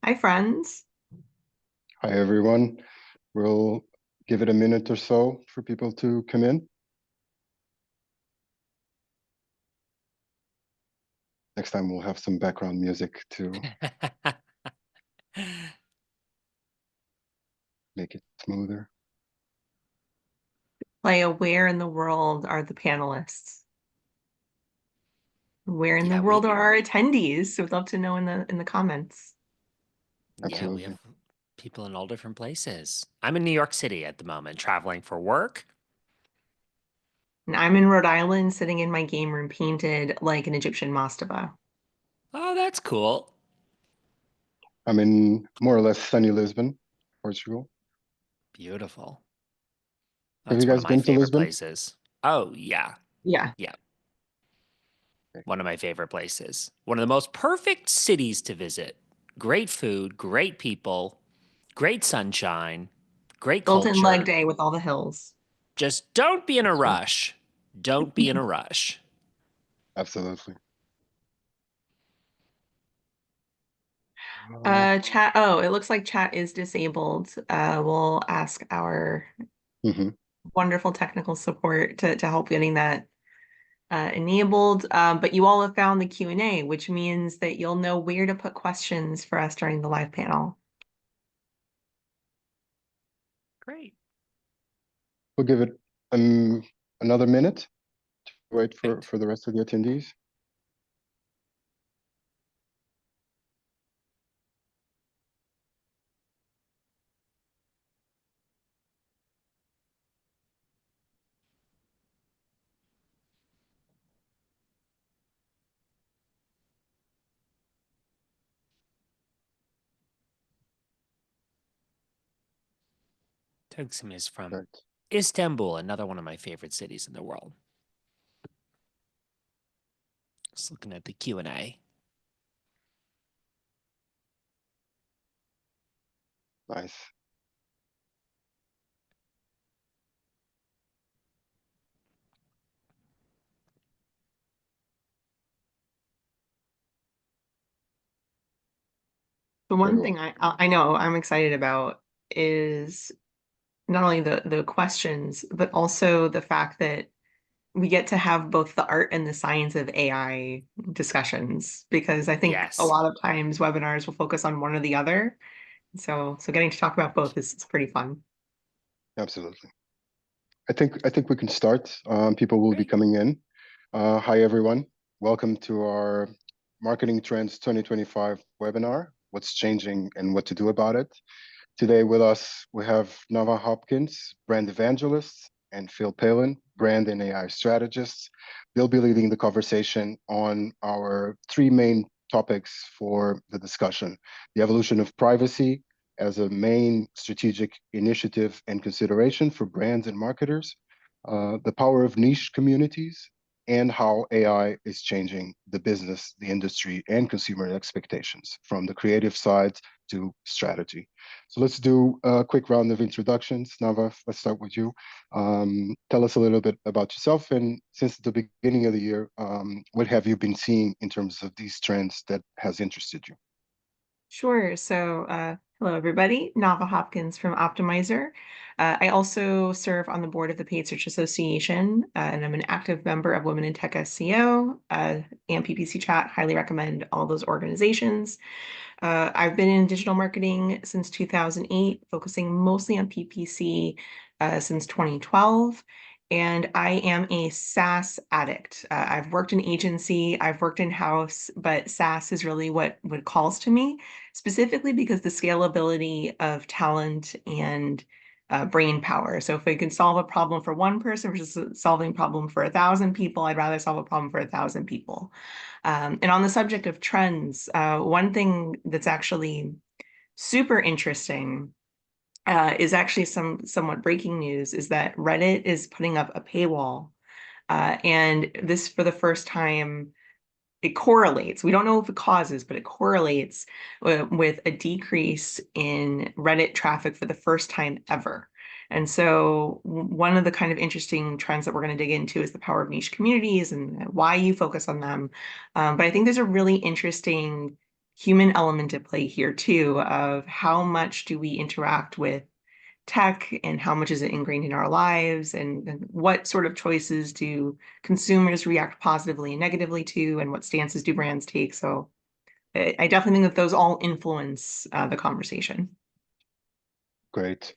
Hi, friends. Hi, everyone. We'll give it a minute or so for people to come in. Next time, we'll have some background music to make it smoother. Leia, where in the world are the panelists? Where in the Yeah, world we are our attendees? So we'd love to know in the comments. yeah, we Absolutely. have people in all different places. I'm in New York City at the moment, traveling for work. And I'm in Rhode Island, sitting in my game room, painted like an Egyptian mastaba. Oh, that's cool. I'm in more or less sunny Lisbon, Portugal. Beautiful. Have you That's one of guys my been to favorite Lisbon? places. Oh, yeah. Yeah. Yeah, Okay. one of my favorite places. One of the most perfect cities to visit. Great food, great people, great sunshine, great Golden leg culture. day with all the hills. Just don't be in a That's right. rush. Don't be in a rush. Absolutely. Uh, Chat. Oh, it looks like chat is disabled. We'll ask our mhm. wonderful technical support to help getting that enabled. But you all have found the Q&A, which means that you'll know where to put questions for us during the live panel. Great. We'll give it another minute to wait for, Great. for the rest of the attendees. Tugsim is from Right. Istanbul, another one of my favorite cities in the world. Just looking at the Q&A. Nice. The Very one well. thing I know I'm excited about is not only the questions, but also the fact that we get to have both the art and the science of AI discussions, because I think a Yes. lot of times webinars will focus on one or the other. So getting to talk about both is pretty fun. Absolutely. I think we can start. People will be Great. coming in. Hi, everyone. Welcome to our Marketing Trends 2025 webinar, What's Changing and What to Do About It. Today with us, we have Nava Hopkins, brand evangelist, and Phil Palin, brand and AI strategist. They'll be leading the conversation on our three main topics for the discussion: the evolution of privacy as a main strategic initiative and consideration for brands and marketers, the power of niche communities, and how AI is changing the business, the industry, and consumer expectations from the creative side to strategy. So let's do a quick round of introductions. Nava, let's start with you. Tell us a little bit about yourself, and since the beginning of the year, what have you been seeing in terms of these trends that has interested you? Sure. Hello, everybody. Nava Hopkins from Optimizer. I also serve on the board of the Paid Search Association, and I'm an active member of Women in Tech SEO and PPC Chat. Highly recommend all those organizations. I've been in digital marketing since 2008, focusing mostly on PPC since 2012. And I am a SaaS addict. I've worked in agency, I've worked in house, but SaaS is really what calls to me, specifically because the scalability of talent and brain power. So if we can solve a problem for one person versus solving a problem for 1,000 people, I'd rather solve a problem for 1,000 people. And on the subject of trends, one thing that's actually super interesting is actually somewhat breaking news is that Reddit is putting up a paywall. And this, for the first time, it correlates. We don't know if it causes, but it correlates with a decrease in Reddit traffic for the first time ever. And so one of the kind of interesting trends that we're going to dig into is the power of niche communities and why you focus on them. But I think there's a really interesting human element at play here too, of how much do we interact with tech and how much is it ingrained in our lives, and what sort of choices do consumers react positively and negatively to, and what stances do brands take. So I definitely think that those all influence the conversation. Great.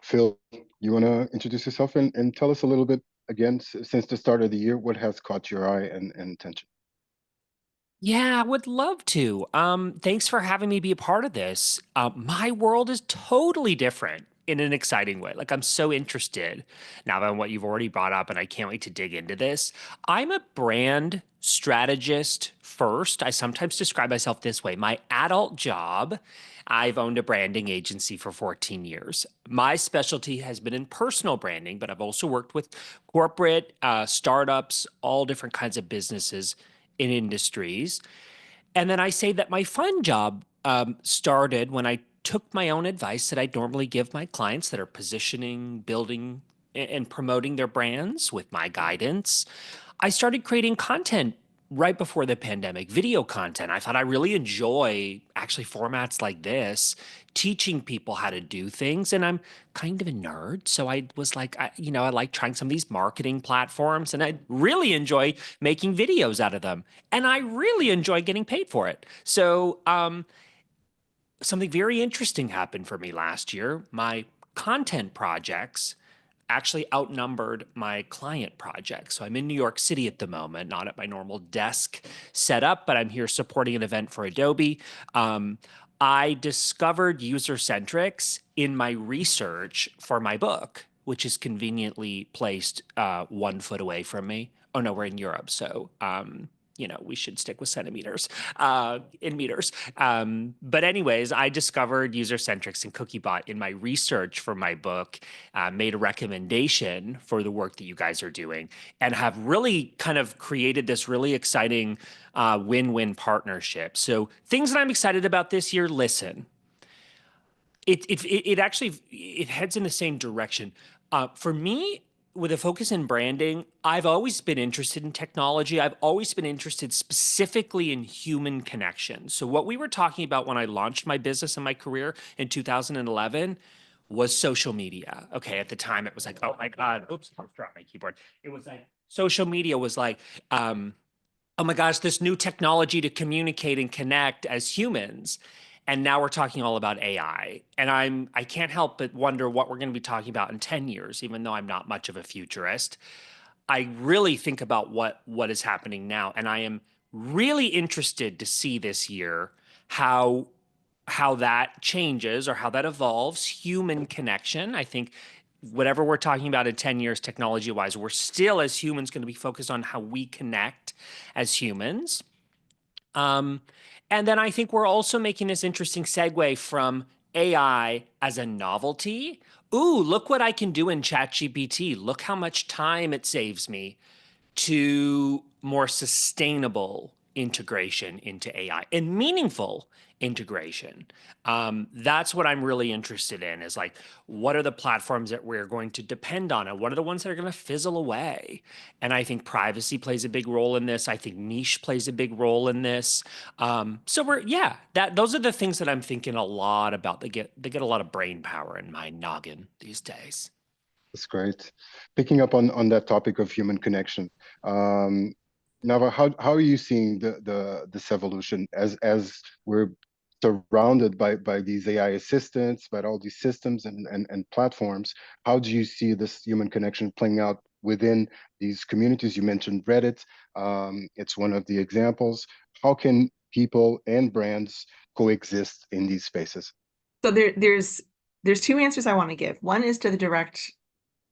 Phil, you want to introduce yourself and tell us a little bit again, since the start of the year, what has caught your eye and attention? Yeah, I would love to. Thanks for having me be a part of this. My world is totally different in an exciting way. Like I'm so interested now in what you've already brought up, and I can't wait to dig into this. I'm a brand strategist first. I sometimes describe myself this way. My adult job, I've owned a branding agency for 14 years. My specialty has been in personal branding, but I've also worked with corporate, startups, all different kinds of businesses in industries. And then I say that my fun job started when I took my own advice that I normally give my clients that are positioning, building, and promoting their brands with my guidance. I started creating content right before the pandemic, video content. I thought I really enjoy actually formats like this, teaching people how to do things. And I'm kind of a nerd. So I was like, I like trying some of these marketing platforms and I really enjoy making videos out of them. And I really enjoy getting paid for it. So something very interesting happened for me last year. My content projects actually outnumbered my client projects. So I'm in New York City at the moment, not at my normal desk setup, but I'm here supporting an event for Adobe. Um, I discovered user centrics in my research for my book, which is conveniently placed 1 foot away from me. Oh no, we're in Europe, so we should stick with centimeters in meters. But anyways, I discovered user centrics and CookieBot in my research for my book, made a recommendation for the work that you guys are doing, and have really kind of created this really exciting win-win partnership. So things that I'm excited about this year, listen, it actually it heads in the same direction. For me, with a focus in branding, I've always been interested in technology. I've always been interested specifically in human connection. So what we were talking about when I launched my business and my career in 2011 was social media. Okay, at the time it was like, oh my God, oops, I dropped my keyboard. It was like social media was like, oh my gosh, this new technology to communicate and connect as humans. And now we're talking all about AI. And I can't help but wonder what we're going to be talking about in 10 years, even though I'm not much of a futurist. I really think about what is happening now. And I am really interested to see this year how that changes or how that evolves human connection. I think whatever we're talking about in 10 years technology wise, we're still as humans going to be focused on how we connect as humans. Um, and then I think we're also making this interesting segue from AI as a novelty. Ooh, look what I can do in ChatGPT. Look how much time it saves me, to more sustainable integration into AI and meaningful integration. That's what I'm really interested in is like, what are the platforms that we're going to depend on and what are the ones that are going to fizzle away? And I think privacy plays a big role in this. I think niche plays a big role in this. So those are the things that I'm thinking a lot about. They get a lot of brain power in my noggin these days. That's great. Picking up on that topic of human connection, um, Nava, how are you seeing this evolution as we're surrounded by these AI assistants, by all these systems and platforms? How do you see this human connection playing out within these communities? You mentioned Reddit. It's one of the examples. How can people and brands coexist in these spaces? So there's two answers I want to give. One is to the direct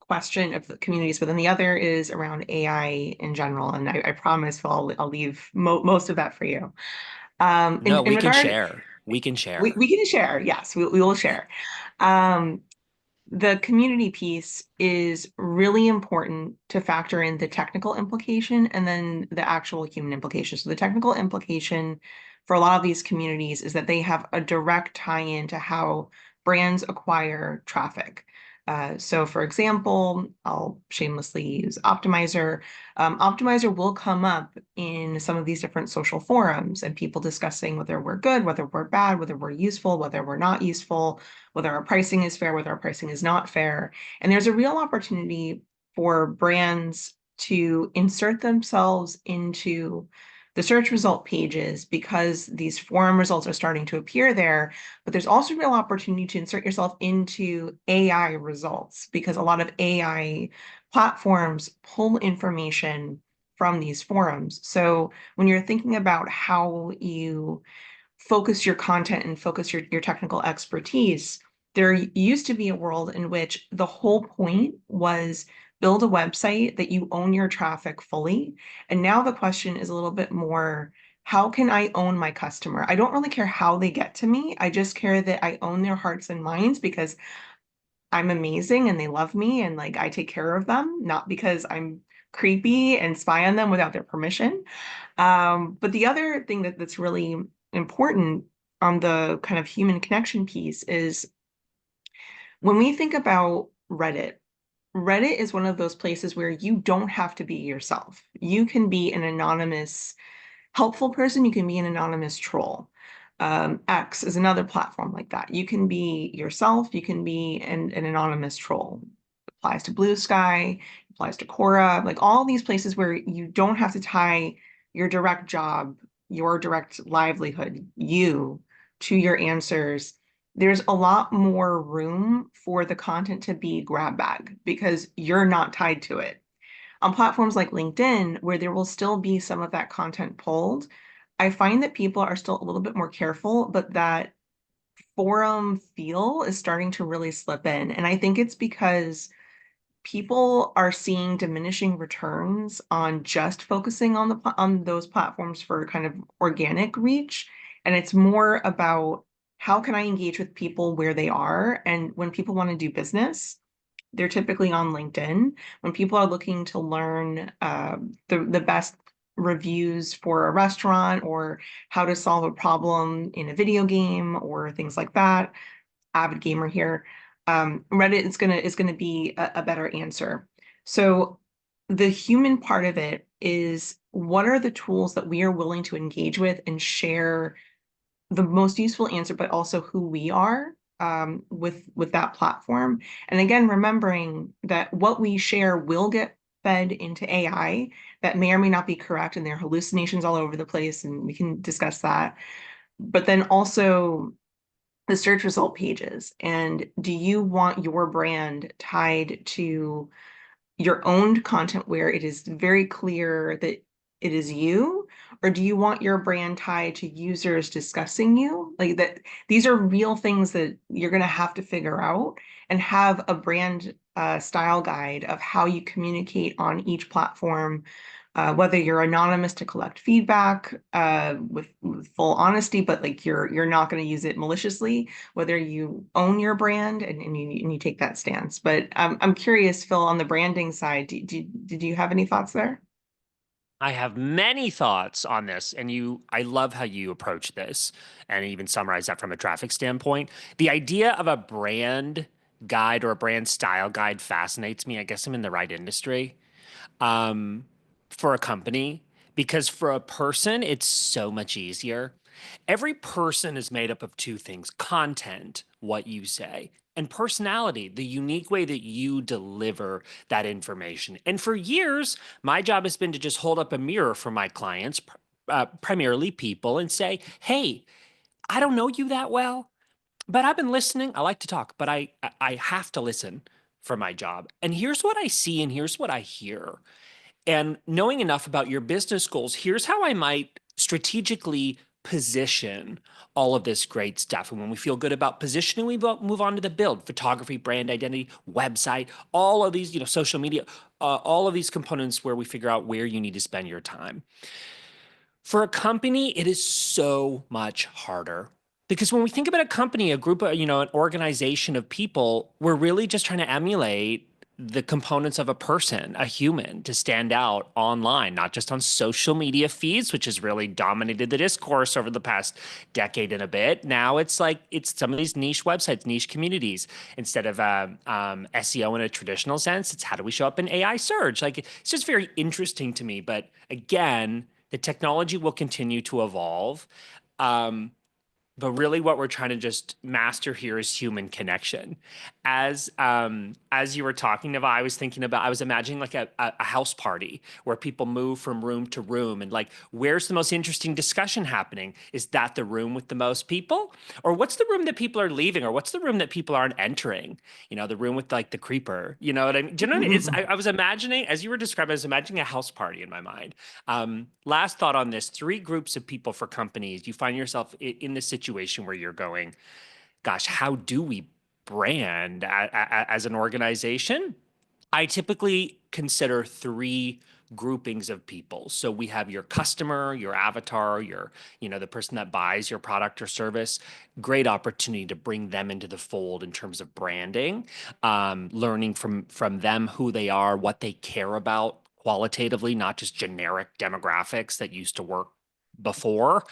question of the communities, but then the other is around AI in general. And I promise I'll leave most of that for you. No, In we can regard, share. We can share. we can share. Yes, we will share. Um, the community piece is really important to factor in the technical implication and then the actual human implication. So the technical implication for a lot of these communities is that they have a direct tie-in to how brands acquire traffic. So for example, I'll shamelessly use Optimizer. Optimizer will come up in some of these different social forums and people discussing whether we're good, whether we're bad, whether we're useful, whether we're not useful, whether our pricing is fair, whether our pricing is not fair. And there's a real opportunity for brands to insert themselves into the search result pages because these forum results are starting to appear there. But there's also real opportunity to insert yourself into AI results because a lot of AI platforms pull information from these forums. So when you're thinking about how you focus your content and focus your technical expertise, there used to be a world in which the whole point was build a website that you own your traffic fully. And now the question is a little bit more, how can I own my customer? I don't really care how they get to me. I just care that I own their hearts and minds because I'm amazing and they love me and like I take care of them, not because I'm creepy and spy on them without their permission. But the other thing that's really important on the kind of human connection piece is when we think about Reddit, Reddit is one of those places where you don't have to be yourself. You can be an anonymous helpful person, you can be an anonymous troll. X is another platform like that. You can be yourself, you can be an anonymous troll. Applies to Blue Sky, applies to Quora, like all these places where you don't have to tie your direct job, your direct livelihood, you to your answers. There's a lot more room for the content to be grab bag because you're not tied to it. On platforms like LinkedIn, where there will still be some of that content pulled, I find that people are still a little bit more careful, but that forum feel is starting to really slip in. And I think it's because people are seeing diminishing returns on just focusing on those platforms for kind of organic reach. And it's more about how can I engage with people where they are? And when people want to do business, they're typically on LinkedIn. When people are looking to learn the best reviews for a restaurant or how to solve a problem in a video game or things like that, avid gamer here, Reddit is gonna be a better answer. So the human part of it is what are the tools that we are willing to engage with and share the most useful answer, but also who we are with that platform. And again, remembering that what we share will get fed into AI that may or may not be correct, and there are hallucinations all over the place, and we can discuss that. But then also the search result pages. And do you want your brand tied to your owned content where it is very clear that it is you, or do you want your brand tied to users discussing you? Like that, these are real things that you're going to have to figure out and have a brand style guide of how you communicate on each platform, whether you're anonymous to collect feedback with full honesty, but like you're not going to use it maliciously, whether you own your brand and you take that stance. But I'm curious, Phil, on the branding side, did you have any thoughts there? I have many thoughts on this, and I love how you approach this and even summarize that from a traffic standpoint. The idea of a brand guide or a brand style guide fascinates me. I guess I'm in the right industry um, for a company because for a person, it's so much easier. Every person is made up of two things: content, what you say, and personality, the unique way that you deliver that information. And for years, my job has been to just hold up a mirror for my clients, primarily people, and say, hey, I don't know you that well, but I've been listening. I like to talk, but I have to listen for my job. And here's what I see and here's what I hear. And knowing enough about your business goals, here's how I might strategically position all of this great stuff. And when we feel good about positioning, we move on to the build: photography, brand identity, website, all of these, social media, all of these components where we figure out where you need to spend your time. For a company, it is so much harder because when we think about a company, a group of, an organization of people, we're really just trying to emulate the components of a person, a human, to stand out online, not just on social media feeds, which has really dominated the discourse over the past decade and a bit. Now it's like it's some of these niche websites, niche communities. Instead of SEO in a traditional sense, it's how do we show up in AI search? Like it's just very interesting to me. But again, the technology will continue to evolve. Um, but really what we're trying to just master here is human connection. As you were talking, Nava, I was imagining like a house party where people move from room to room, and like where's the most interesting discussion happening? Is that the room with the most people? Or what's the room that people are leaving? Or what's the room that people aren't entering? You know, the room with like the creeper. You know what I mean? Do you know what I mean? I was imagining, as you were describing, I was imagining a house party in my mind. Last thought on this: three groups of people for companies. You find yourself in this situation where you're going, gosh, how do we brand as an organization? I typically consider three groupings of people. So we have your customer, your avatar, the person that buys your product or service. Great opportunity to bring them into the fold in terms of branding, learning from them who they are, what they care about qualitatively, not just generic demographics that used to work before.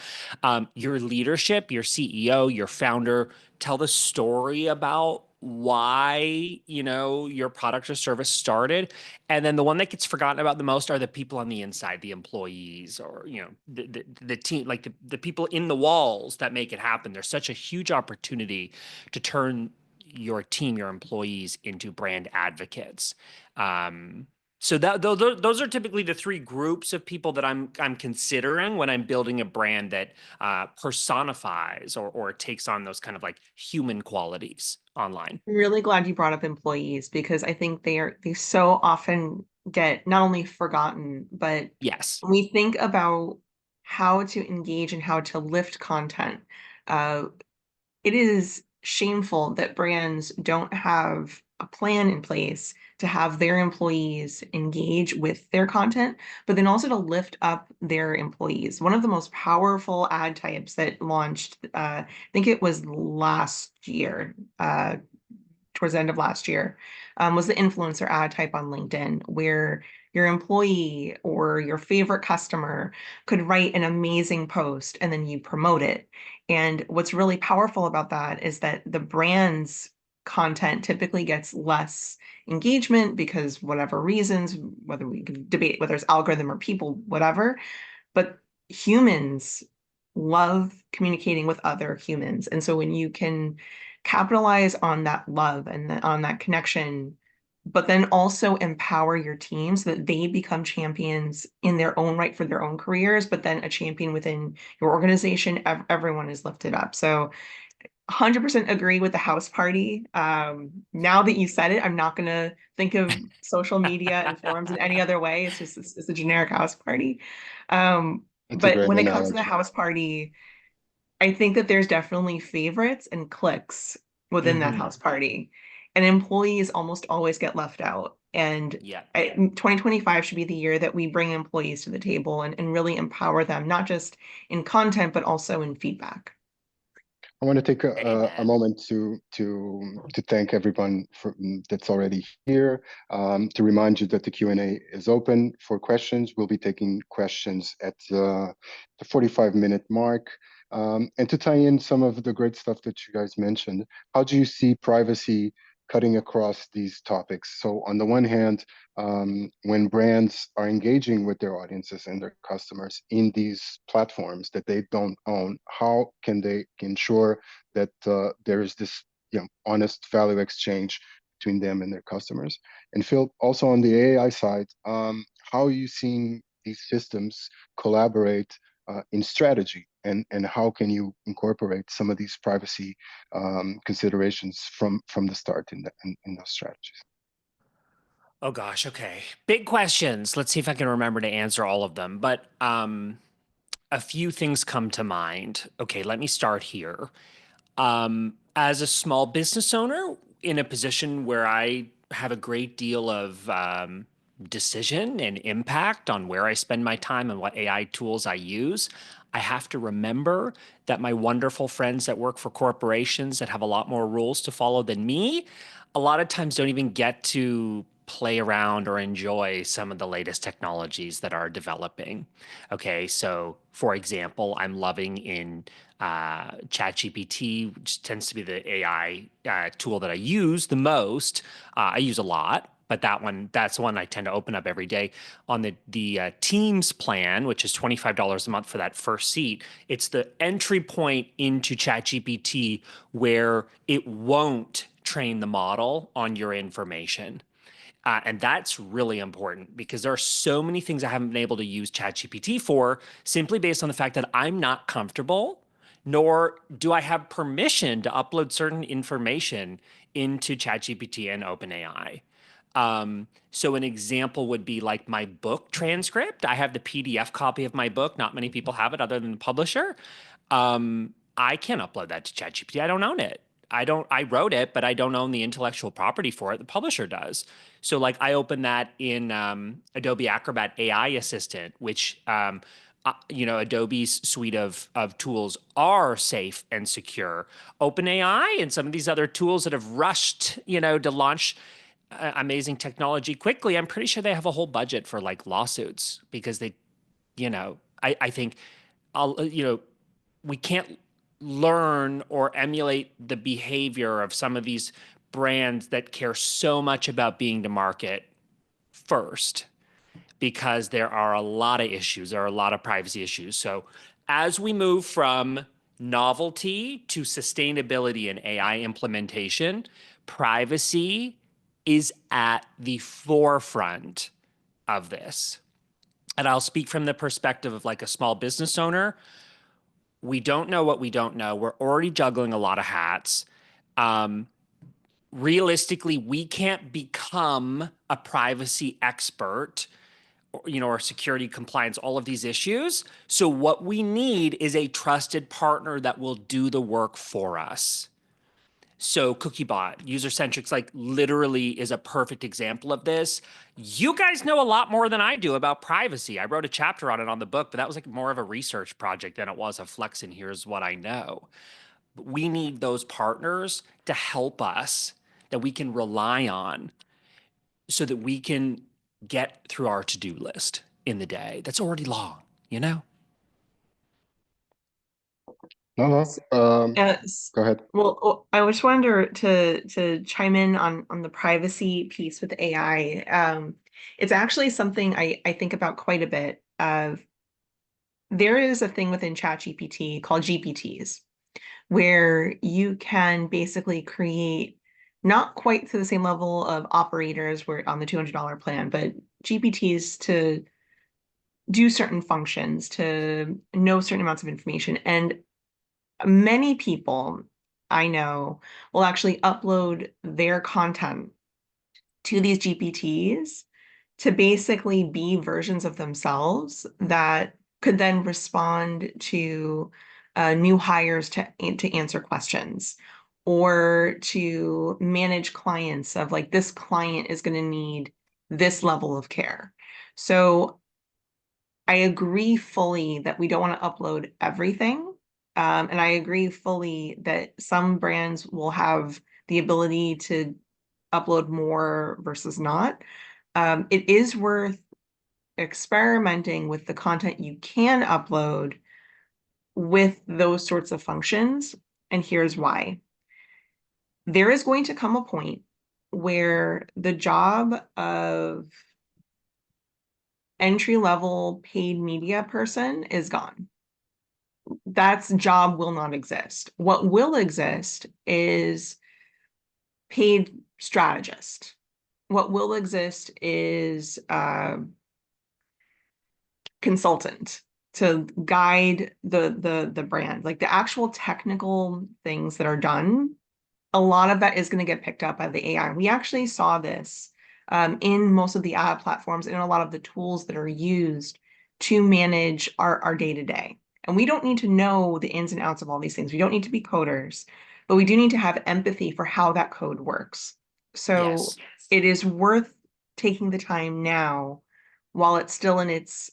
Your leadership, your CEO, your founder, tell the story about why your product or service started. And then the one that gets forgotten about the most are the people on the inside, the employees, or the team, like the people in the walls that make it happen. There's such a huge opportunity to turn your team, your employees, into brand advocates. So those are typically the three groups of people that I'm considering when I'm building a brand that personifies or takes on those kind of like human qualities online. I'm really glad you brought up employees because I think they so often get not only forgotten, but Yes. when we think about how to engage and how to lift content, uh, it is shameful that brands don't have a plan in place to have their employees engage with their content, but then also to lift up their employees. One of the most powerful ad types that launched, I think it was last year, towards the end of last year, was the influencer ad type on LinkedIn, where your employee or your favorite customer could write an amazing post and then you promote it. And what's really powerful about that is that the brand's content typically gets less engagement because whatever reasons, whether we can debate whether it's algorithm or people, whatever, but humans love communicating with other humans. And so when you can capitalize on that love and on that connection, but then also empower your team so that they become champions in their own right for their own careers, but then a champion within your organization, everyone is lifted up. So 100% agree with the house party. Now that you said it, I'm not going to think of social media and forums in any other way. It's a generic house party. That's a But great when it comes to the analogy. house party, I think that there's definitely favorites and cliques within that Hmm. house party, and employees almost always get left out. And Yeah. 2025 should be the year that we bring employees to the table and really empower them, not just in content, but also in feedback. I want to take a Amen. moment to thank everyone that's already here. To remind you that the Q&A is open for questions. We'll be taking questions at the 45-minute mark. And to tie in some of the great stuff that you guys mentioned, how do you see privacy cutting across these topics? So on the one hand, when brands are engaging with their audiences and their customers in these platforms that they don't own, how can they ensure that there is this honest value exchange between them and their customers? And Phil, also on the AI side, how are you seeing these systems collaborate in strategy, and how can you incorporate some of these privacy considerations from the start in those strategies? Oh gosh, okay. Big questions. Let's see if I can remember to answer all of them. But a few things come to mind. Okay, let me start here. As a small business owner in a position where I have a great deal of decision and impact on where I spend my time and what AI tools I use, I have to remember that my wonderful friends that work for corporations that have a lot more rules to follow than me, a lot of times don't even get to play around or enjoy some of the latest technologies that are developing. Okay, so for example, I'm loving in ChatGPT, which tends to be the AI tool that I use the most. I use a lot, but that's one I tend to open up every day. On the Teams plan, which is $25 a month for that first seat, it's the entry point into ChatGPT where it won't train the model on your information. And that's really important because there are so many things I haven't been able to use ChatGPT for simply based on the fact that I'm not comfortable, nor do I have permission to upload certain information into ChatGPT and OpenAI. So an example would be like my book transcript. I have the PDF copy of my book. Not many people have it other than the publisher. I can't upload that to ChatGPT. I don't own it. I wrote it, but I don't own the intellectual property for it. The publisher does. So like I open that in Adobe Acrobat AI Assistant, which Adobe's suite of tools are safe and secure. OpenAI and some of these other tools that have rushed, to launch amazing technology quickly. I'm pretty sure they have a whole budget for like lawsuits because I think we can't learn or emulate the behavior of some of these brands that care so much about being to market first because there are a lot of issues. There are a lot of privacy issues. So as we move from novelty to sustainability and AI implementation, privacy is at the forefront of this. And I'll speak from the perspective of like a small business owner. We don't know what we don't know. We're already juggling a lot of hats. Realistically, we can't become a privacy expert or security compliance, all of these issues. So what we need is a trusted partner that will do the work for us. So CookieBot, user-centrics, like literally is a perfect example of this. You guys know a lot more than I do about privacy. I wrote a chapter on it on the book, but that was like more of a research project than it was a flex and here's what I know. But we need those partners to help us that we can rely on so that we can get through our to-do list in the day that's already long. No, Yes. go ahead. Well, I just wanted to chime in on the privacy piece with AI. It's actually something I think about quite a bit. There is a thing within ChatGPT called GPTs, where you can basically create not quite to the same level of operators where on the $200 plan, but GPTs to do certain functions, to know certain amounts of information. And many people I know will actually upload their content to these GPTs to basically be versions of themselves that could then respond to new hires to answer questions or to manage clients of like this client is going to need this level of care. So I agree fully that we don't want to upload everything. And I agree fully that some brands will have the ability to upload more versus not. It is worth experimenting with the content you can upload with those sorts of functions. And here's why. There is going to come a point where the job of entry-level paid media person is gone. That job will not exist. What will exist is paid strategist. What will exist is consultant to guide the brand. Like the actual technical things that are done, a lot of that is going to get picked up by the AI. We actually saw this in most of the ad platforms and a lot of the tools that are used to manage our day-to-day. And we don't need to know the ins and outs of all these things. We don't need to be coders, but we do need to have empathy for how that code works. So Yes. it is worth taking the time now while it's still in its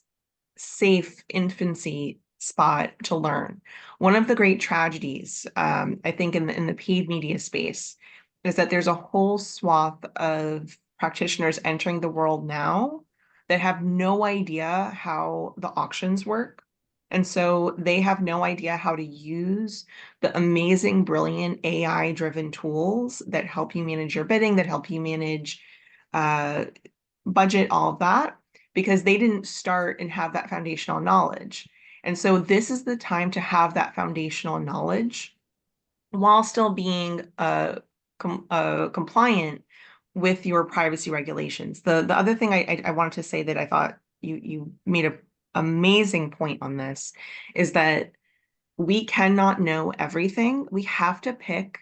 safe infancy spot to learn. One of the great tragedies, I think, in the paid media space, is that there's a whole swath of practitioners entering the world now that have no idea how the auctions work. And so they have no idea how to use the amazing, brilliant AI-driven tools that help you manage your bidding, that help you manage budget, all of that, because they didn't start and have that foundational knowledge. And so this is the time to have that foundational knowledge while still being compliant with your privacy regulations. The other thing I wanted to say that I thought you made an amazing point on this is that we cannot know everything. We have to pick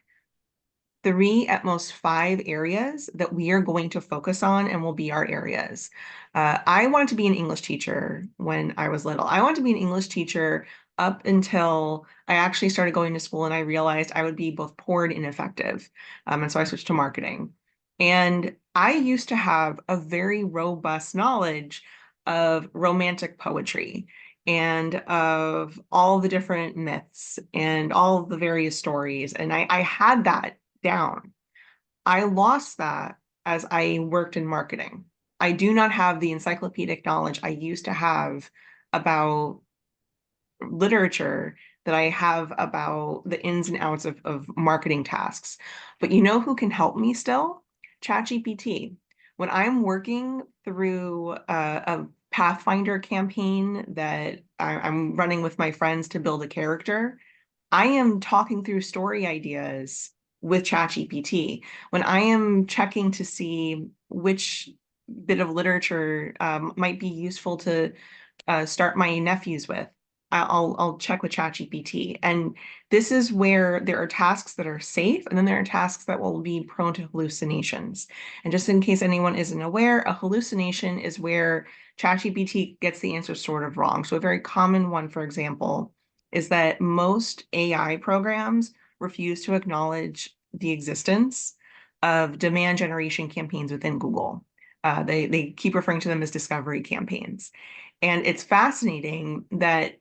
3, at most 5 areas that we are going to focus on and will be our areas. I wanted to be an English teacher when I was little. I wanted to be an English teacher up until I actually started going to school and I realized I would be both poor and ineffective. And so I switched to marketing. And I used to have a very robust knowledge of romantic poetry and of all the different myths and all of the various stories. And I had that down. I lost that as I worked in marketing. I do not have the encyclopedic knowledge I used to have about literature that I have about the ins and outs of marketing tasks. But you know who can help me still? ChatGPT. When I'm working through a Pathfinder campaign that I'm running with my friends to build a character, I am talking through story ideas with ChatGPT. When I am checking to see which bit of literature might be useful to start my nephews with, I'll check with ChatGPT. And this is where there are tasks that are safe, and then there are tasks that will be prone to hallucinations. And just in case anyone isn't aware, a hallucination is where ChatGPT gets the answer sort of wrong. So a very common one, for example, is that most AI programs refuse to acknowledge the existence of demand generation campaigns within Google. They keep referring to them as discovery campaigns. And it's fascinating that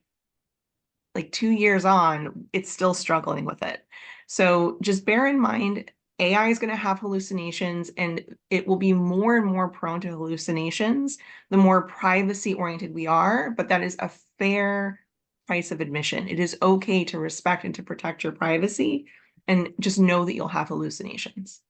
like 2 years on, it's still struggling with it. So just bear in mind, AI is going to have hallucinations and it will be more and more prone to hallucinations the more privacy oriented we are, but that is a fair price of admission. It is okay to respect and to protect your privacy and just know that you'll have hallucinations.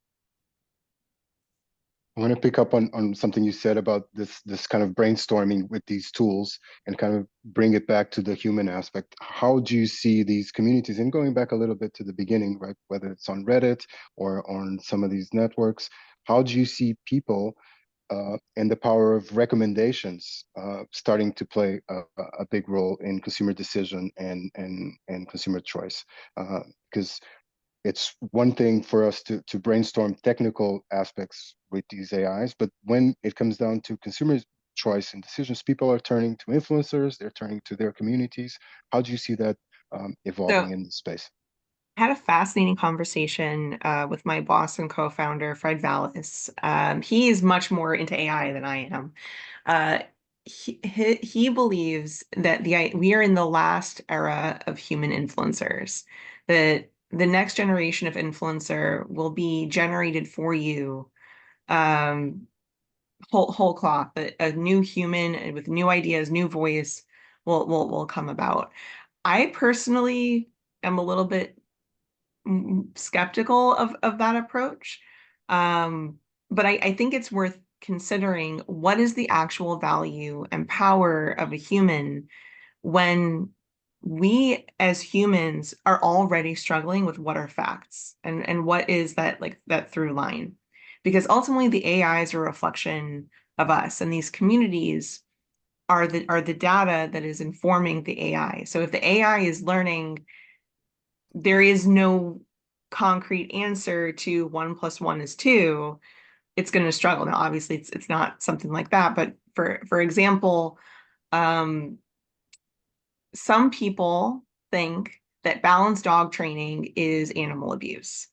I want to pick up on something you said about this kind of brainstorming with these tools and kind of bring it back to the human aspect. How do you see these communities, and going back a little bit to the beginning, right? Whether it's on Reddit or on some of these networks, how do you see people and the power of recommendations starting to play a big role in consumer decision and consumer choice? Because it's one thing for us to brainstorm technical aspects with these AIs, but when it comes down to consumer choice and decisions, people are turning to influencers, they're turning to their communities. How do you see that So evolving in this space? I had a fascinating conversation with my boss and co-founder, Fred Vallis. He is much more into AI than I am. Uh, he believes that we are in the last era of human influencers, that the next generation of influencer will be generated for you, um, whole cloth, a new human with new ideas, new voice will come about. I personally am a little bit skeptical of that approach. But I think it's worth considering what is the actual value and power of a human when we as humans are already struggling with what are facts and what is that like that through line. Because ultimately the AI is a reflection of us and these communities are the data that is informing the AI. So if the AI is learning there is no concrete answer to 1 + 1 is 2, it's going to struggle. Now, obviously, it's not something like that, but for example, um, some people think that balanced dog training is animal abuse.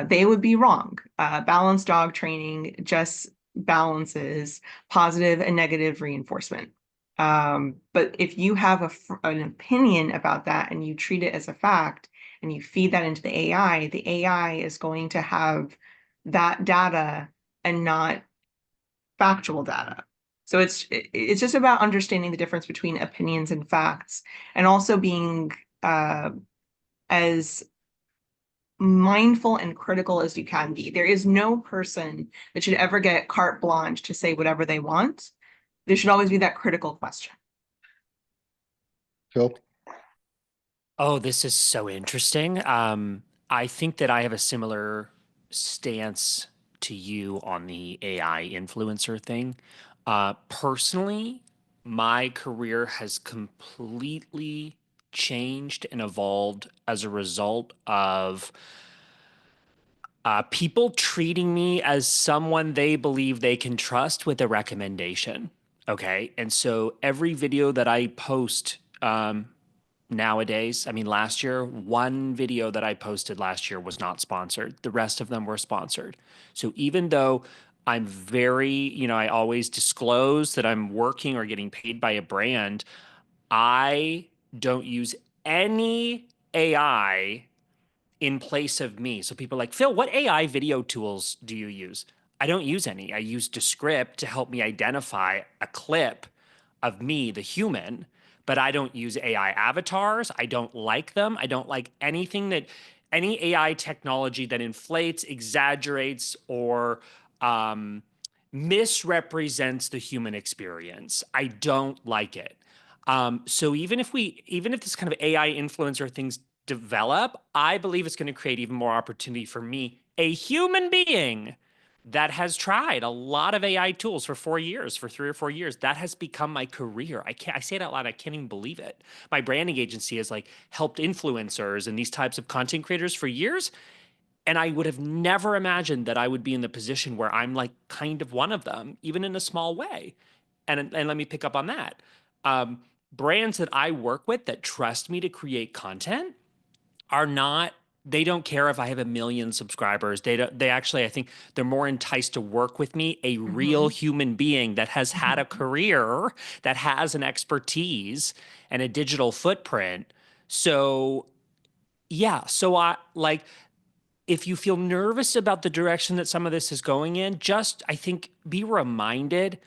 They would be wrong. Balanced dog training just balances positive and negative reinforcement. But if you have an opinion about that and you treat it as a fact and you feed that into the AI is going to have that data and not factual data. So it's just about understanding the difference between opinions and facts, and also being as mindful and critical as you can be. There is no person that should ever get carte blanche to say whatever they want. There should always be that critical question. Phil? Oh, this is so interesting. I think that I have a similar stance to you on the AI influencer thing. Personally, my career has completely changed and evolved as a result of people treating me as someone they believe they can trust with a recommendation. Okay. And so every video that I post, nowadays, I mean, last year, one video that I posted last year was not sponsored. The rest of them were sponsored. So even though I'm very, I always disclose that I'm working or getting paid by a brand, I don't use any AI in place of me. So people are like, Phil, what AI video tools do you use? I don't use any. I use Descript to help me identify a clip of me, the human, but I don't use AI avatars. I don't like them. I don't like any AI technology that inflates, exaggerates, or misrepresents the human experience. I don't like it. So even if this kind of AI influencer things develop, I believe it's going to create even more opportunity for me, a human being that has tried a lot of AI tools for 4 years, for 3 or 4 years. That has become my career. I say it out loud. I can't even believe it. My branding agency has like helped influencers and these types of content creators for years. And I would have never imagined that I would be in the position where I'm like kind of one of them, even in a small way. And let me pick up on that. Brands that I work with that trust me to create content are not, they don't care if I have 1 million subscribers. They actually, I think they're more enticed to work with me, a real human being that has had a career, that has an expertise and a digital footprint. So yeah, so I like, if you feel nervous about the direction that some of this is going in, just I think be reminded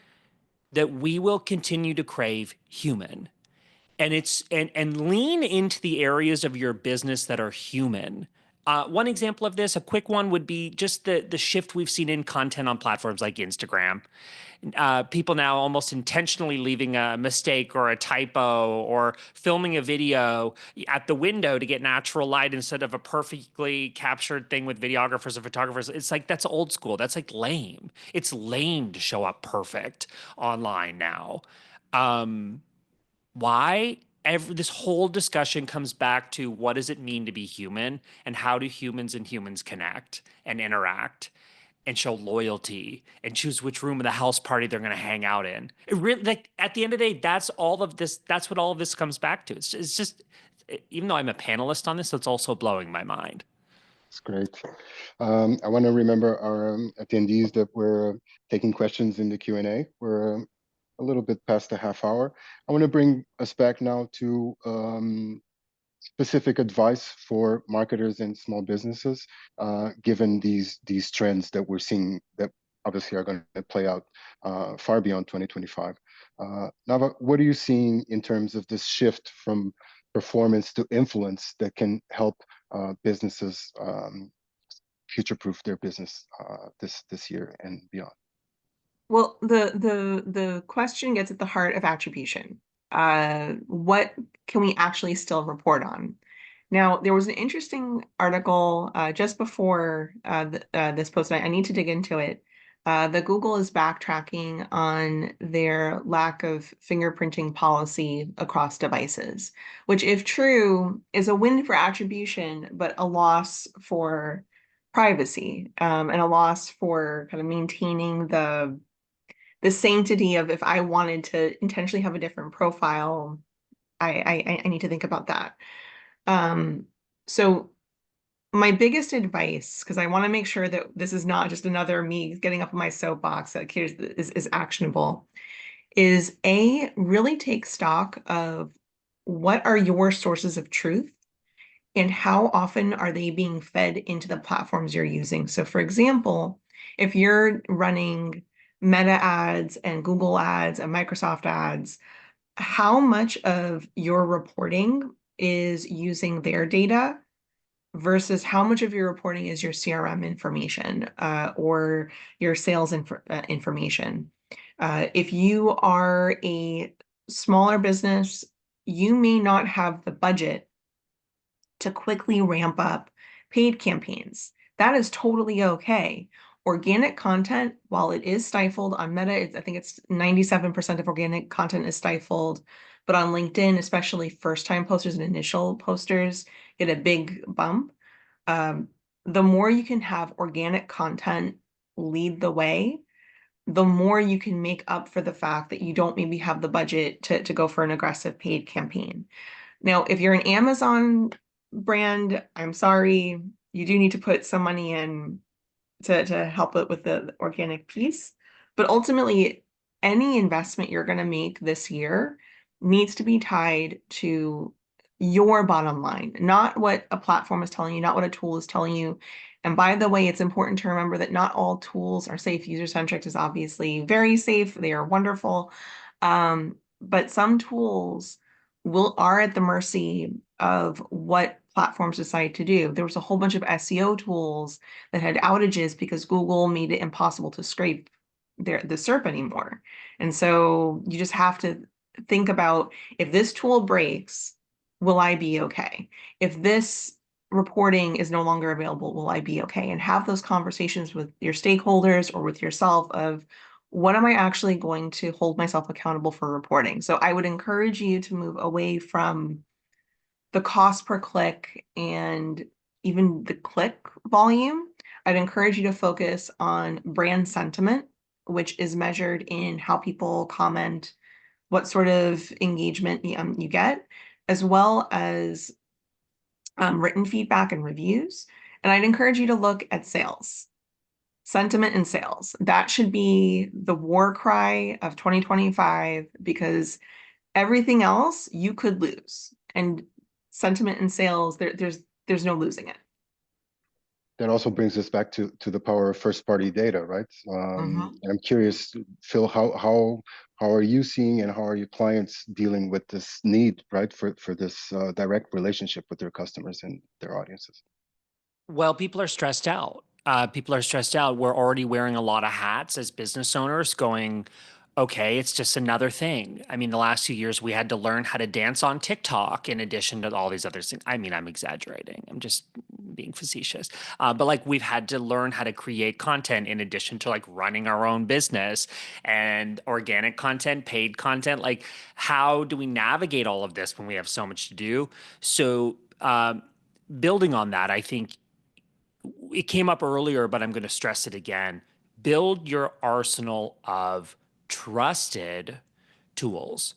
that we will continue to crave human, and lean into the areas of your business that are human. One example of this, a quick one, would be just the shift we've seen in content on platforms like Instagram. People now almost intentionally leaving a mistake or a typo or filming a video at the window to get natural light instead of a perfectly captured thing with videographers or photographers. It's like, that's old school. That's like lame. It's lame to show up perfect online now. Um, why? This whole discussion comes back to, what does it mean to be human, and how do humans and humans connect and interact and show loyalty and choose which room of the house party they're going to hang out in. It really, like, at the end of the day, that's all of this. That's what all of this comes back to. It's just, even though I'm a panelist on this, it's also blowing my mind. It's great. I want to remember our attendees that we're taking questions in the Q&A. We're a little bit past the half hour. I want to bring us back now to specific advice for marketers and small businesses, given these trends that we're seeing that obviously are going to play out far beyond 2025. Nava, what are you seeing in terms of this shift from performance to influence that can help businesses future-proof their business this year and beyond? Well, the question gets at the heart of attribution. What can we actually still report on? Now, there was an interesting article just before this post. I need to dig into it. The Google is backtracking on their lack of fingerprinting policy across devices, which, if true, is a win for attribution, but a loss for privacy, and a loss for kind of maintaining the sanctity of, if I wanted to intentionally have a different profile, I need to think about that. So my biggest advice, because I want to make sure that this is not just another me getting up on my soapbox, that is actionable, is really take stock of what are your sources of truth and how often are they being fed into the platforms you're using. So for example, If you're running Meta ads and Google ads and Microsoft ads, how much of your reporting is using their data versus how much of your reporting is your CRM information or your sales information. If you are a smaller business, you may not have the budget to quickly ramp up paid campaigns. That is totally okay. Organic content, while it is stifled on Meta, I think it's 97% of organic content is stifled. But on LinkedIn, especially first-time posters and initial posters get a big bump. The more you can have organic content lead the way, the more you can make up for the fact that you don't maybe have the budget to go for an aggressive paid campaign. Now, if you're an Amazon brand, I'm sorry, you do need to put some money in to help it with the organic piece. But ultimately, any investment you're going to make this year needs to be tied to your bottom line, not what a platform is telling you, not what a tool is telling you. And by the way, it's important to remember that not all tools are safe. User-centric is obviously very safe. They are wonderful. But some tools are at the mercy of what platforms decide to do. There was a whole bunch of SEO tools that had outages because Google made it impossible to scrape the SERP anymore. And so you just have to think about, if this tool breaks, will I be okay? If this reporting is no longer available, will I be okay? And have those conversations with your stakeholders or with yourself of, what am I actually going to hold myself accountable for reporting? So I would encourage you to move away from the cost per click and even the click volume. I'd encourage you to focus on brand sentiment, which is measured in how people comment, what sort of engagement you get, as well as written feedback and reviews. And I'd encourage you to look at sales. Sentiment and sales. That should be the war cry of 2025, because everything else you could lose. And sentiment and sales, there's no losing it. That also brings us back to the power of first party data, right? And I'm curious, Phil, how are you seeing and how are your clients dealing with this need, right, for this direct relationship with their customers and their audiences? Well, people are stressed out. People are stressed out. We're already wearing a lot of hats as business owners, going, okay, it's just another thing. I mean, the last few years we had to learn how to dance on TikTok in addition to all these other things. I mean, I'm exaggerating. I'm just being facetious. But like, we've had to learn how to create content in addition to like running our own business and organic content, paid content. Like, how do we navigate all of this when we have so much to do? So, building on that, I think it came up earlier, but I'm going to stress it again. Build your arsenal of trusted tools.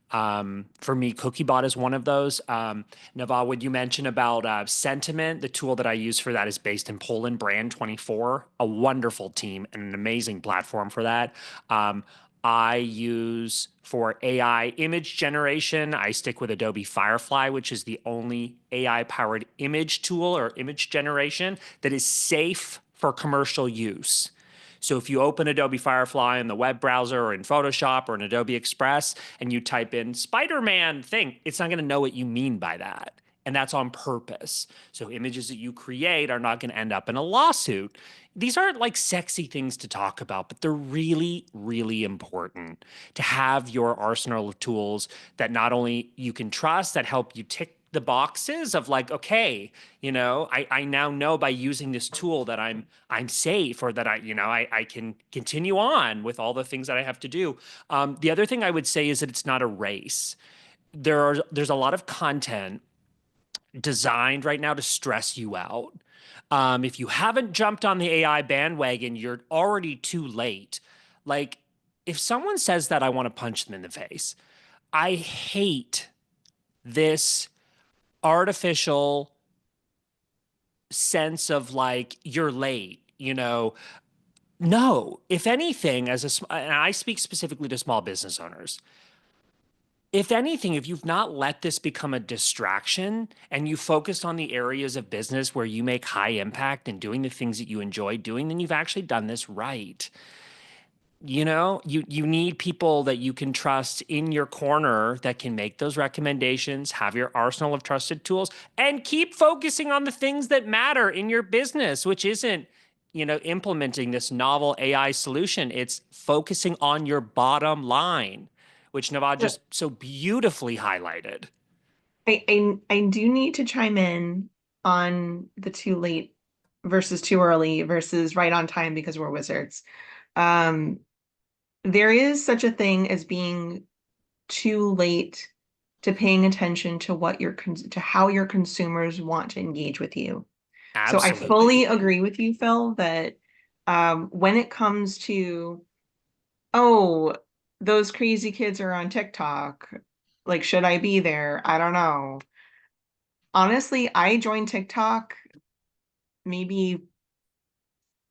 For me, CookieBot is one of those. Nava, would you mention about Sentiment? The tool that I use for that is based in Poland, Brand24, a wonderful team and an amazing platform for that. I use for AI image generation, I stick with Adobe Firefly, which is the only AI powered image tool or image generation that is safe for commercial use. So if you open Adobe Firefly in the web browser or in Photoshop or in Adobe Express and you type in Spider-Man thing, it's not going to know what you mean by that. And that's on purpose. So images that you create are not going to end up in a lawsuit. These aren't like sexy things to talk about, but they're really, really important to have your arsenal of tools that not only you can trust, that help you tick the boxes of like, okay, I now know by using this tool that I'm safe, or that I can continue on with all the things that I have to do. The other thing I would say is that it's not a race. There's a lot of content designed right now to stress you out. If you haven't jumped on the AI bandwagon, you're already too late. Like, if someone says that, I want to punch them in the face. I hate this artificial sense of like, you're late, No, if anything, and I speak specifically to small business owners, if anything, if you've not let this become a distraction and you focused on the areas of business where you make high impact and doing the things that you enjoy doing, then you've actually done this right. You know, you need people that you can trust in your corner that can make those recommendations, have your arsenal of trusted tools, and keep focusing on the things that matter in your business, which isn't, implementing this novel AI solution. It's focusing on your bottom line, which Navad just so beautifully highlighted. I do need to chime in on the too late versus too early versus right on time because we're wizards. Um, there is such a thing as being too late to paying attention to to how your consumers want to engage with you. So I fully Absolutely. agree with you, Phil, that when it comes to, oh, those crazy kids are on TikTok, like, should I be there? I don't know. Honestly, I joined TikTok maybe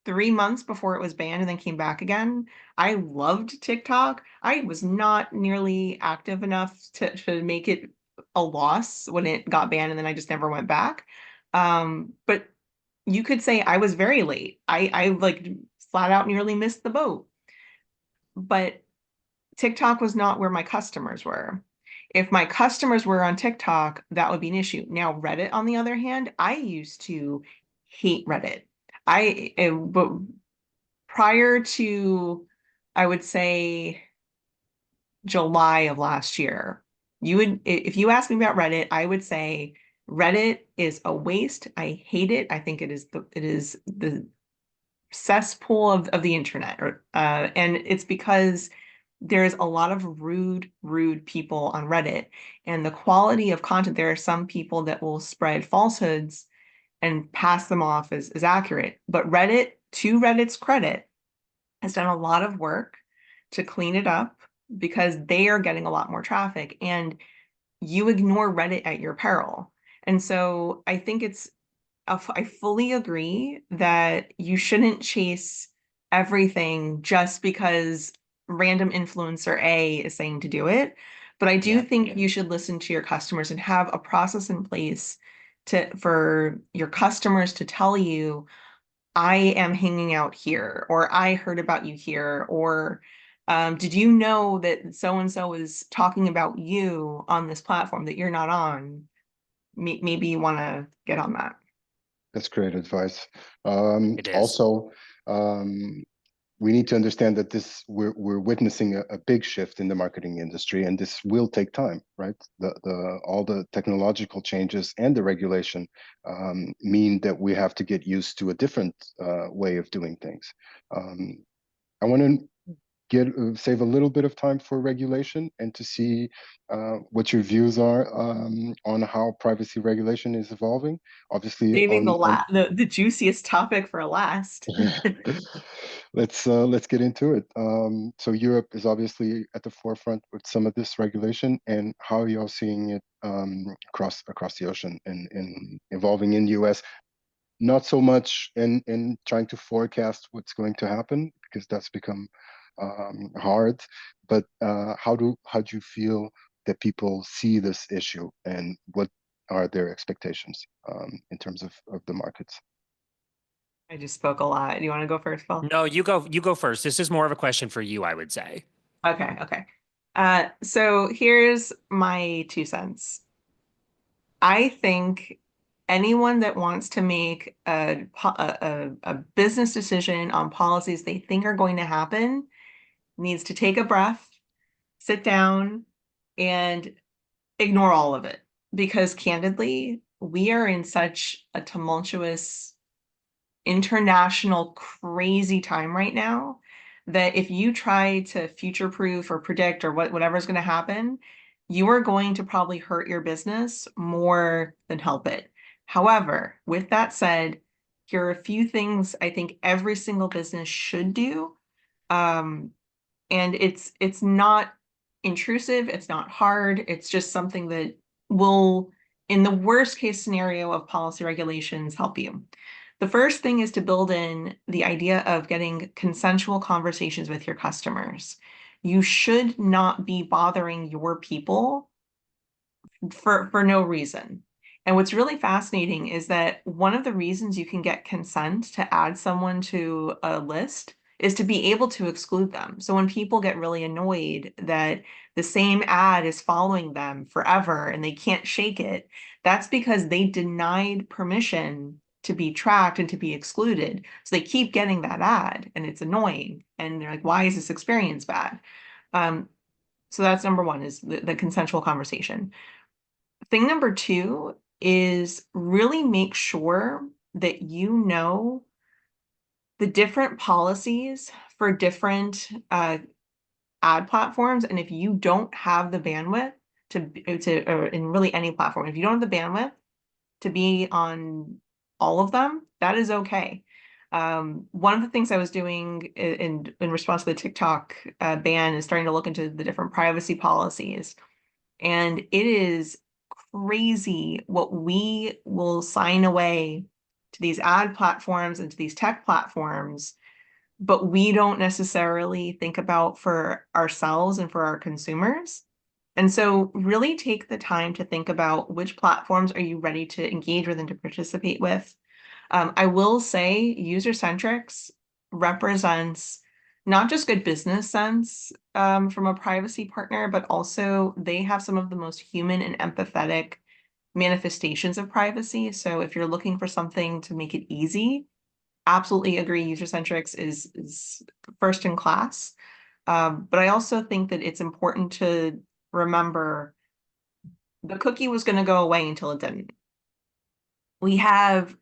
3 months before it was banned and then came back again. I loved TikTok. I was not nearly active enough to make it a loss when it got banned and then I just never went back. But you could say I was very late. I like flat out nearly missed the boat. But TikTok was not where my customers were. If my customers were on TikTok, that would be an issue. Now, Reddit, on the other hand, I used to hate Reddit. But prior to, I would say, July of last year, if you ask me about Reddit, I would say Reddit is a waste. I hate it. I think it is the cesspool of the internet. And it's because there's a lot of rude people on Reddit. And the quality of content, there are some people that will spread falsehoods and pass them off as accurate. But Reddit, to Reddit's credit, has done a lot of work to clean it up because they are getting a lot more traffic. And you ignore Reddit at your peril. And so I think I fully agree that you shouldn't chase everything just because random influencer A is saying to do it. But I do Yeah. think you should listen to your customers and have a process in place for your customers to tell you, I am hanging out here, or I heard about you here, or did you know that so and so is talking about you on this platform that you're not on? Maybe you want to get on that. That's great advice. It is. Also, we need to understand that we're witnessing a big shift in the marketing industry, and this will take time, right? The all the technological changes and the regulation mean that we have to get used to a different way of doing things. I want to save a little bit of time for regulation and to see what your views are on how privacy regulation is evolving. Obviously, Saving on the juiciest topic for last. let's get into it. So Europe is obviously at the forefront with some of this regulation, and how are y'all seeing it across the ocean and evolving in the US? Not so much in trying to forecast what's going to happen because that's become hard. But how do you feel that people see this issue, and what are their expectations in terms of the markets? I just spoke a lot. Do you want to go first, Phil? No, you go first. This is more of a question for you, I would say. Okay, okay. So here's my 2 cents. I think anyone that wants to make a business decision on policies they think are going to happen needs to take a breath, sit down, and ignore all of it. Because candidly, we are in such a tumultuous international crazy time right now that if you try to future proof or predict or whatever's going to happen, you are going to probably hurt your business more than help it. However, with that said, here are a few things I think every single business should do. Um, and it's not intrusive, it's not hard, it's just something that will, in the worst case scenario of policy regulations, help you. The first thing is to build in the idea of getting consensual conversations with your customers. You should not be bothering your people for no reason. And what's really fascinating is that one of the reasons you can get consent to add someone to a list is to be able to exclude them. So when people get really annoyed that the same ad is following them forever and they can't shake it, that's because they denied permission to be tracked and to be excluded. So they keep getting that ad and it's annoying. And they're like, why is this experience bad? Um, so that's number one, is the consensual conversation. Thing number two is really make sure that you know the different policies for different ad platforms. And if you don't have the bandwidth or in really any platform, if you don't have the bandwidth to be on all of them, that is okay. One of the things I was doing in response to the TikTok ban is starting to look into the different privacy policies. And it is crazy what we will sign away to these ad platforms and to these tech platforms, but we don't necessarily think about for ourselves and for our consumers. And so really take the time to think about which platforms are you ready to engage with and to participate with. I will say user-centrics represents not just good business sense from a privacy partner, but also they have some of the most human and empathetic manifestations of privacy. So if you're looking for something to make it easy, absolutely agree user-centrics is first in class. But I also think that it's important to remember the cookie was going to go away until it didn't. We have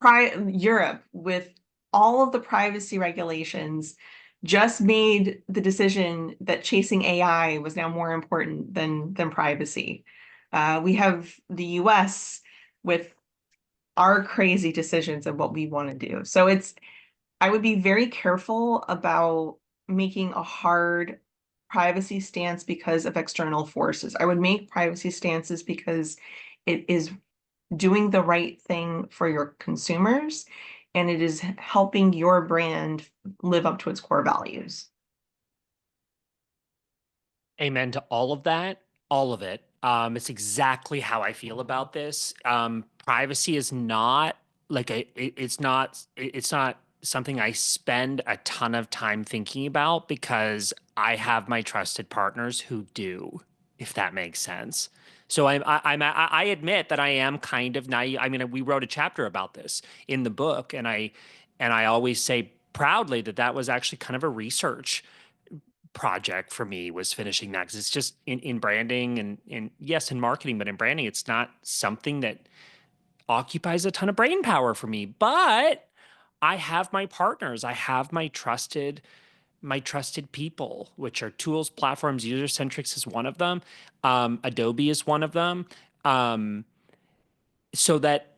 Europe, with all of the privacy regulations, just made the decision that chasing AI was now more important than privacy. We have the US with our crazy decisions of what we want to do. So I would be very careful about making a hard privacy stance because of external forces. I would make privacy stances because it is doing the right thing for your consumers, and it is helping your brand live up to its core values. Amen to all of that, all of it. It's exactly how I feel about this. Privacy is not like it's not something I spend a ton of time thinking about because I have my trusted partners who do, if that makes sense. So I admit that I am kind of naive. I mean, we wrote a chapter about this in the book, and I always say proudly that that was actually kind of a research project for me, was finishing that, because it's just in branding and yes, in marketing, but in branding, it's not something that occupies a ton of brain power for me. But I have my partners, I have my trusted people, which are tools, platforms. User centrics is one of them. Adobe is one of them. Um, so that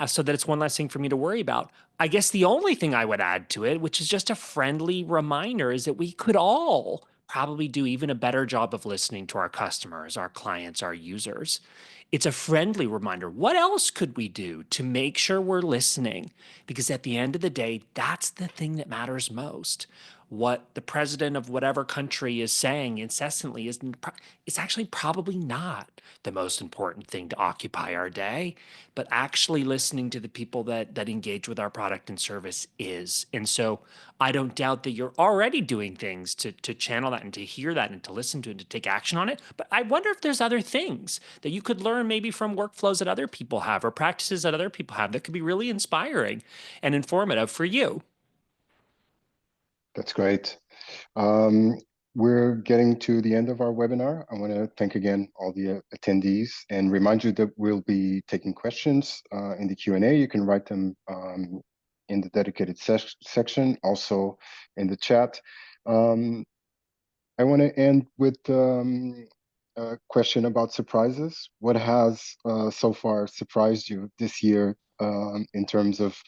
so that it's one less thing for me to worry about. I guess the only thing I would add to it, which is just a friendly reminder, is that we could all probably do even a better job of listening to our customers, our clients, our users. It's a friendly reminder. What else could we do to make sure we're listening? Because at the end of the day, that's the thing that matters most. What the president of whatever country is saying incessantly is actually probably not the most important thing to occupy our day, but actually listening to the people that engage with our product and service is. And so I don't doubt that you're already doing things to channel that and to hear that and to listen to it and to take action on it. But I wonder if there's other things that you could learn maybe from workflows that other people have or practices that other people have that could be really inspiring and informative for you. That's great. Um, we're getting to the end of our webinar. I want to thank again all the attendees and remind you that we'll be taking questions in the Q&A. You can write them in the dedicated section, also in the chat. I want to end with a question about surprises. What has so far surprised you this year in terms of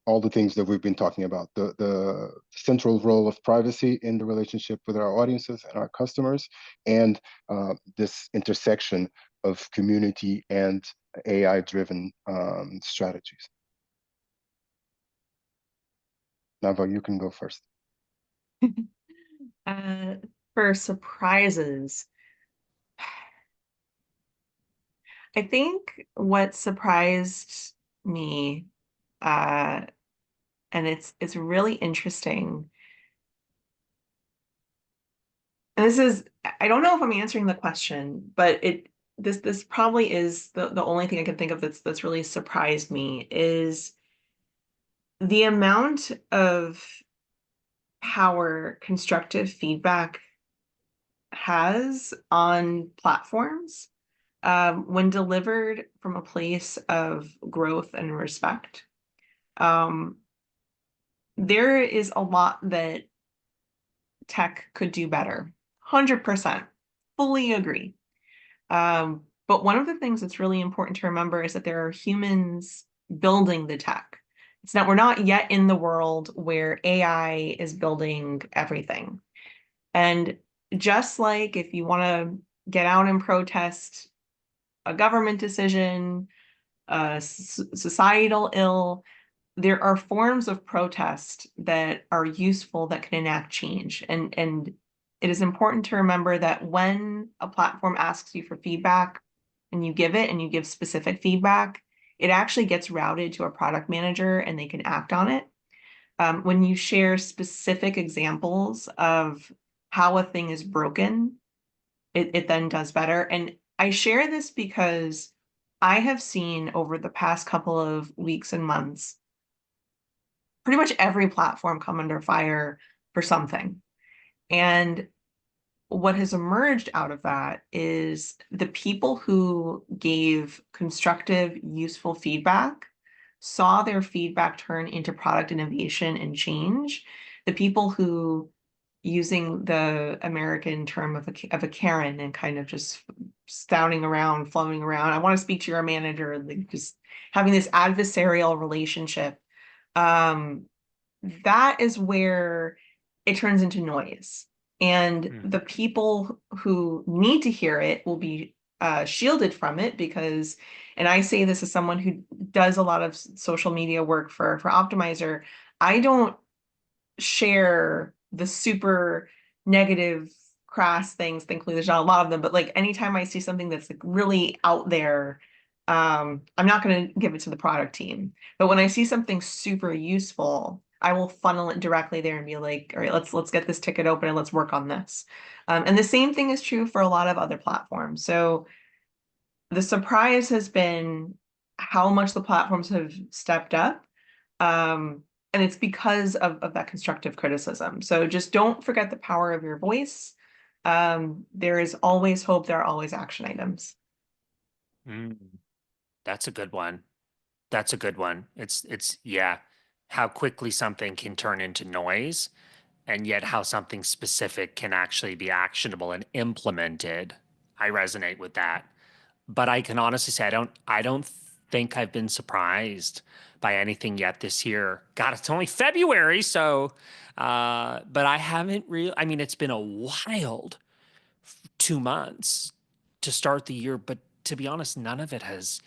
all the things that we've been talking about? The central role of privacy in the relationship with our audiences and our customers, and this intersection of community and AI-driven strategies. Nava, you can go first. Uh, for surprises, I think what surprised me, uh, and it's really interesting. And this is, I don't know if I'm answering the question, but this probably is the only thing I can think of that's really surprised me is the amount of power constructive feedback has on platforms when delivered from a place of growth and respect. Um, there is a lot that tech could do better. 100%. Fully agree. But one of the things that's really important to remember is that there are humans building the tech. It's not, we're not yet in the world where AI is building everything. And just like if you want to get out and protest a government decision, a societal ill, there are forms of protest that are useful that can enact change. And it is important to remember that when a platform asks you for feedback and you give it and you give specific feedback, it actually gets routed to a product manager and they can act on it. When you share specific examples of how a thing is broken, it then does better. And I share this because I have seen over the past couple of weeks and months pretty much every platform come under fire for something. And what has emerged out of that is the people who gave constructive, useful feedback saw their feedback turn into product innovation and change. The people who, using the American term of a Karen and kind of just stouting around, flowing around, I want to speak to your manager, like just having this adversarial relationship. Um, that is where it turns into noise. And Mm. the people who need to hear it will be shielded from it because, and I say this as someone who does a lot of social media work for Optimizer, I don't share the super negative, crass things. Thankfully, there's not a lot of them, but like anytime I see something that's like really out there, I'm not going to give it to the product team. But when I see something super useful, I will funnel it directly there and be like, all right, let's get this ticket open and let's work on this. And the same thing is true for a lot of other platforms. So the surprise has been how much the platforms have stepped up. And it's because of that constructive criticism. So just don't forget the power of your voice. There is always hope. There are always action items. Mm. That's a good one. That's a good one. Yeah, how quickly something can turn into noise, and yet how something specific can actually be actionable and implemented. I resonate with that. But I can honestly say I don't think I've been surprised by anything yet this year. God, it's only February, so but I haven't really, I mean, it's been a wild 2 months to start the year, but to be honest, none of it has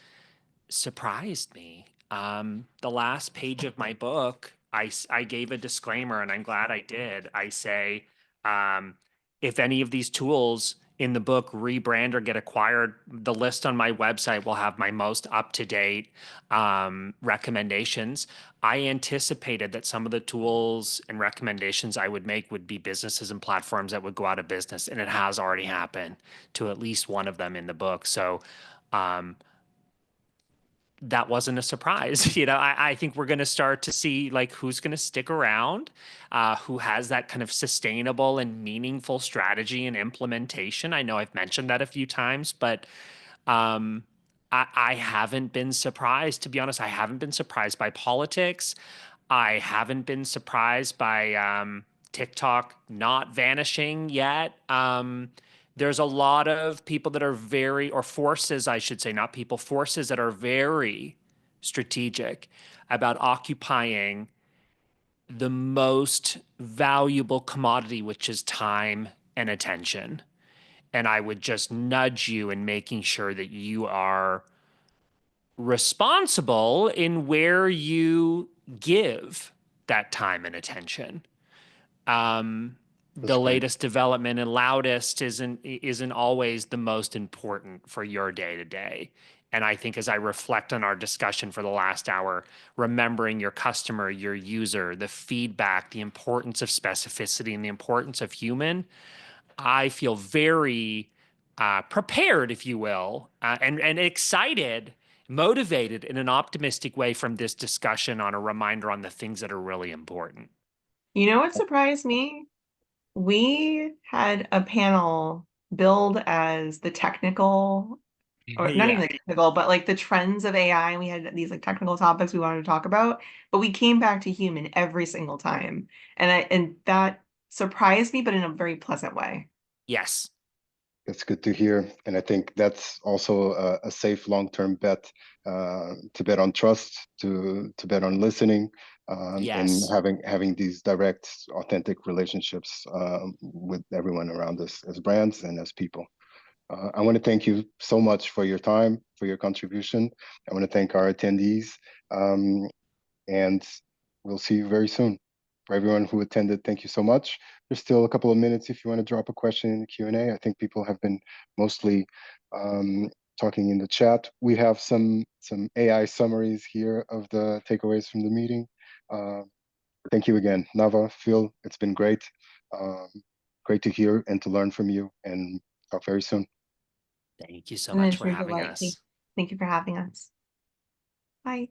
surprised me. The last page of my book, I gave a disclaimer, and I'm glad I did. I say, um, if any of these tools in the book rebrand or get acquired, the list on my website will have my most up to date recommendations. I anticipated that some of the tools and recommendations I would make would be businesses and platforms that would go out of business, and it has already happened to at least one of them in the book. So, um, that wasn't a surprise. I think we're going to start to see like who's going to stick around, who has that kind of sustainable and meaningful strategy and implementation. I know I've mentioned that a few times, but um, I haven't been surprised, to be honest. I haven't been surprised by politics. I haven't been surprised by TikTok not vanishing yet. There's a lot of people that are very, or forces, I should say, not people, forces that are very strategic about occupying the most valuable commodity, which is time and attention. And I would just nudge you in making sure that you are responsible in where you give that time and attention. Um, That's the great. latest development and loudest isn't always the most important for your day to day. And I think as I reflect on our discussion for the last hour, remembering your customer, your user, the feedback, the importance of specificity and the importance of human, I feel very prepared, if you will, and excited, motivated in an optimistic way from this discussion on a reminder on the things that are really important. You know what surprised me? We had a panel billed as the technical, or not even Yeah. the technical, but like the trends of AI. And we had these like technical topics we wanted to talk about, but we came back to human every single time. And that surprised me, but in a very pleasant way. Yes. That's good to hear. And I think that's also a safe long-term bet, to bet on trust, to bet on listening, and Yes. having these direct, authentic relationships with everyone around us as brands and as people. I want to thank you so much for your time, for your contribution. I want to thank our attendees, um, and we'll see you very soon. For everyone who attended, thank you so much. There's still a couple of minutes if you want to drop a question in the Q&A. I think people have been mostly talking in the chat. We have some AI summaries here of the takeaways from the meeting. Uh, Thank you again, Nava, Phil. It's been great. Um, Great to hear and to learn from you, and talk very soon. Thank you so And much it's for your having delight. us. Thank you for having us. Bye.